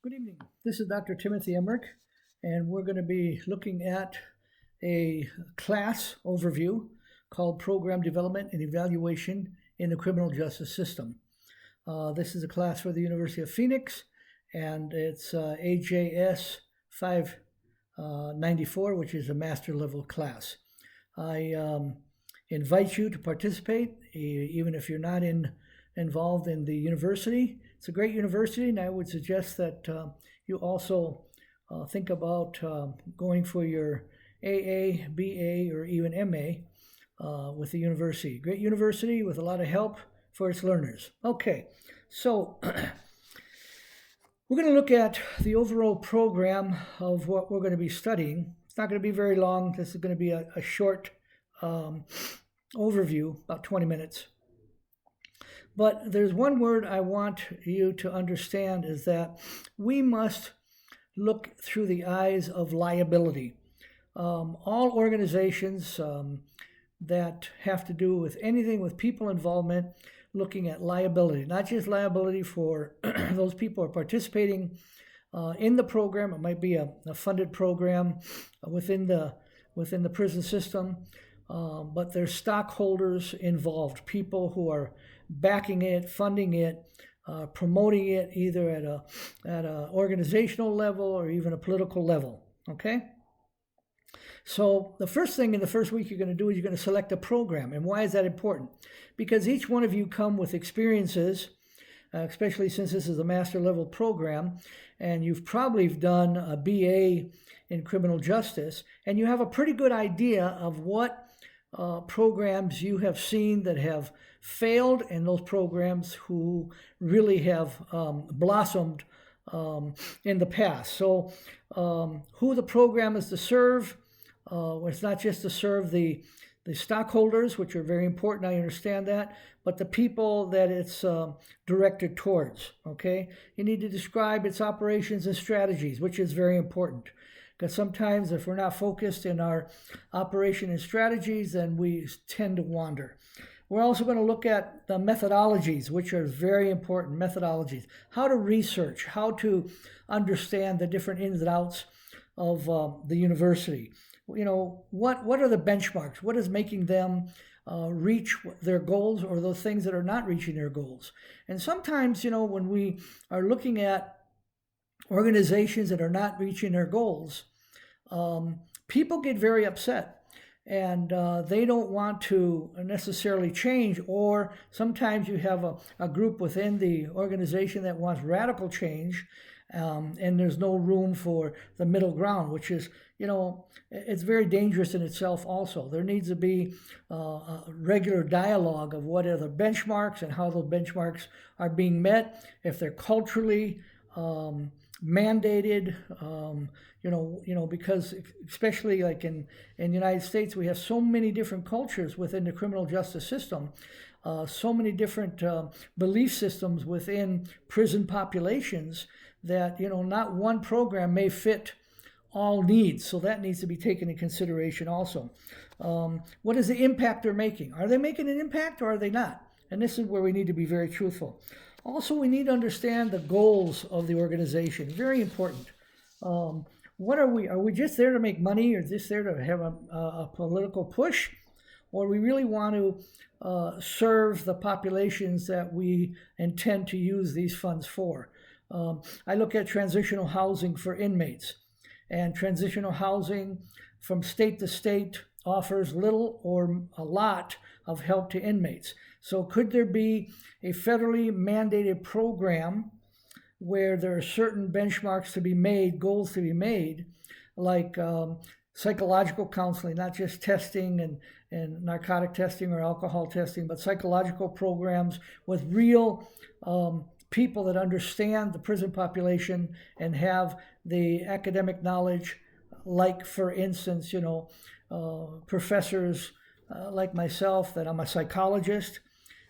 Good evening. This is Dr. Timothy Emerick, and we're going to be looking at a class overview called Program Development and Evaluation in the Criminal Justice System. This is a class for the University of Phoenix, and it's AJS594, which is a master level class. I invite you to participate, even if you're not involved in the university. It's a great university, and I would suggest that you also think about going for your AA, BA, or even MA with the university. Great university with a lot of help for its learners. Okay, so we're going to look at the overall program of what we're going to be studying. It's not going to be very long. This is going to be a short overview, about 20 minutes. But there's one word I want you to understand is that we must look through the eyes of liability. All organizations that have to do with anything with people involvement, looking at liability, not just liability for those people who are participating in the program. It might be a funded program within the prison system, but there's stockholders involved, people who are backing it, funding it, promoting it either at a organizational level or even a political level. Okay. So the first thing in the first week you're going to do is you're going to select a program. And why is that important? Because each one of you come with experiences, especially since this is a master level program, and you've probably done a BA in criminal justice, and you have a pretty good idea of what programs you have seen that have failed and those programs who really have blossomed in the past. So who the program is to serve, it's not just to serve the stockholders, which are very important, I understand that, but the people that it's directed towards, okay? You need to describe its operations and strategies, which is very important. Because sometimes if we're not focused in our operation and strategies, then we tend to wander. We're also going to look at the methodologies, which are very important methodologies. How to research, how to understand the different ins and outs of the university. You know, what are the benchmarks? What is making them reach their goals or those things that are not reaching their goals? And sometimes, you know, when we are looking at organizations that are not reaching their goals, people get very upset. And they don't want to necessarily change, or sometimes you have a group within the organization that wants radical change, and there's no room for the middle ground, which is, you know, it's very dangerous in itself also. There needs to be a regular dialogue of what are the benchmarks and how those benchmarks are being met, if they're culturally mandated, because especially like in the United States, we have so many different cultures within the criminal justice system, so many different belief systems within prison populations that, you know, not one program may fit all needs. So that needs to be taken into consideration also. What is the impact they're making? Are they making an impact or are they not? And this is where we need to be very truthful. Also, we need to understand the goals of the organization. Very important. What are we? Are we just there to make money, or just there to have a political push? Or we really want to serve the populations that we intend to use these funds for? I look at transitional housing for inmates. And transitional housing from state to state offers little or a lot of help to inmates. So could there be a federally mandated program where there are certain benchmarks to be made, goals to be made, like psychological counseling, not just testing and narcotic testing or alcohol testing, but psychological programs with real people that understand the prison population and have the academic knowledge, like, for instance, professors like myself, that I'm a psychologist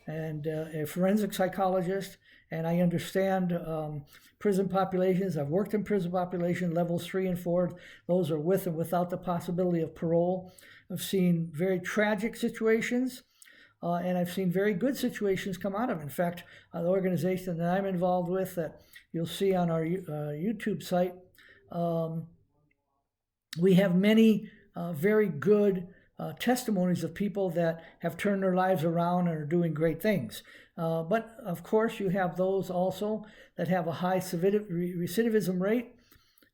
and a forensic psychologist, and I understand prison populations. I've worked in prison population levels 3 and 4. Those are with and without the possibility of parole. I've seen very tragic situations, and I've seen very good situations come out of it. In fact, the organization that I'm involved with that you'll see on our YouTube site, we have many very good testimonies of people that have turned their lives around and are doing great things. But of course, you have those also that have a high recidivism rate,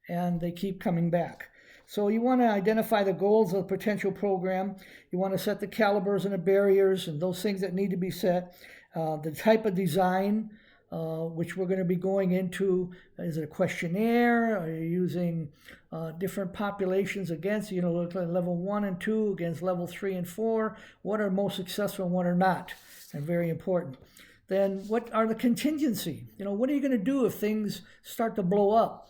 and they keep coming back. So you want to identify the goals of the potential program. You want to set the calibers and the barriers and those things that need to be set. The type of design, which we're going to be going into. Is it a questionnaire? Are you using different populations against, level 1 and 2 against level 3 and 4? What are most successful and what are not? And very important. Then what are the contingency? What are you going to do if things start to blow up?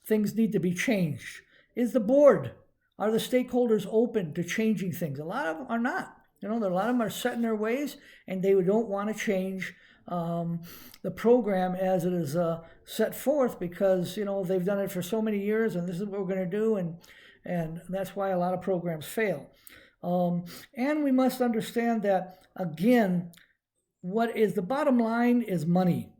Things need to be changed. Is the board, are the stakeholders open to changing things? A lot of them are not. A lot of them are set in their ways, and they don't want to change the program as it is set forth, because they've done it for so many years, and this is what we're going to do, and that's why a lot of programs fail. And we must understand that, again, what is the bottom line is money,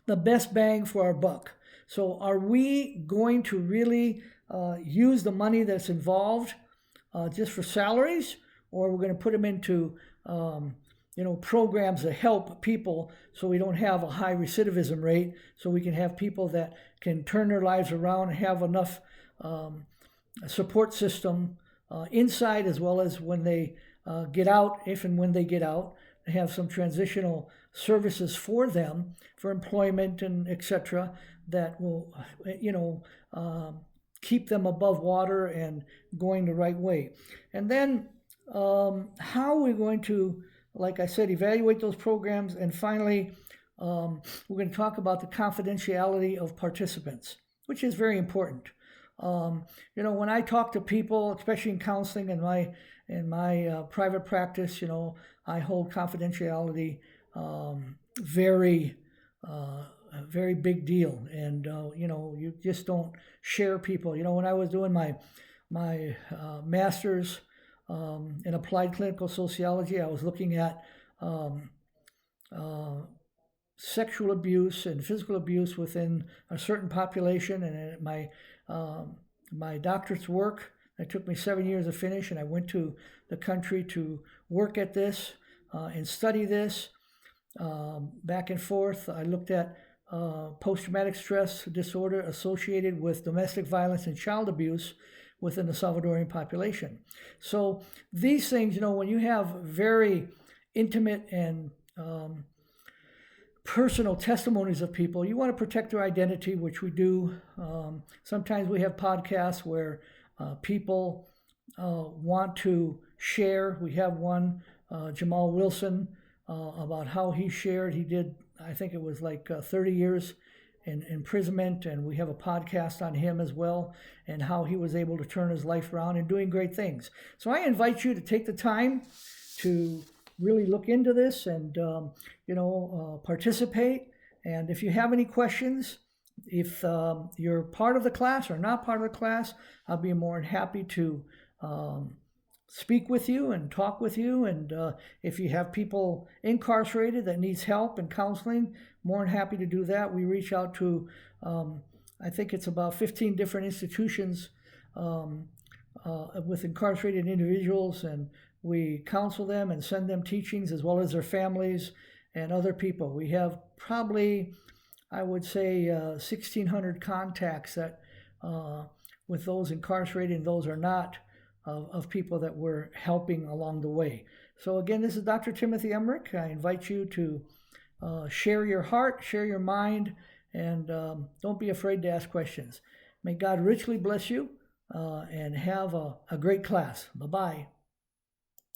the best bang for our buck. So are we going to really use the money that's involved just for salaries, or we're going to put them into programs that help people so we don't have a high recidivism rate, so we can have people that can turn their lives around and have enough support system inside as well as when they get out, if and when they get out, have some transitional services for them for employment and etc. that will keep them above water and going the right way. And then how are we going to, like I said, evaluate those programs? And finally, we're going to talk about the confidentiality of participants, which is very important. When I talk to people, especially in counseling in my private practice, I hold confidentiality very big deal, and you just don't share people. When I was doing my master's in applied clinical sociology, I was looking at sexual abuse and physical abuse within a certain population, and my doctorate's work, it took me 7 years to finish, and I went to the country to work at this and study this back and forth. I looked at post-traumatic stress disorder associated with domestic violence and child abuse within the Salvadorian population. So these things, when you have very intimate and personal testimonies of people, you want to protect their identity, which we do. Sometimes we have podcasts where people want to share. We have one, Jamal Wilson, about how he shared. He did, I think it was like 30 years in imprisonment, and we have a podcast on him as well, and how he was able to turn his life around and doing great things. So I invite you to take the time to really look into this and participate. And if you have any questions, if you're part of the class or not part of the class, I'll be more than happy to speak with you and talk with you. And if you have people incarcerated that needs help and counseling, more than happy to do that. We reach out to, I think it's about 15 different institutions with incarcerated individuals, and we counsel them and send them teachings as well as their families and other people. We have probably, I would say, 1,600 contacts that with those incarcerated and those are not, of people that we're helping along the way. So again, this is Dr. Timothy Emerick. I invite you to share your heart, share your mind, and don't be afraid to ask questions. May God richly bless you and have a great class. Bye-bye.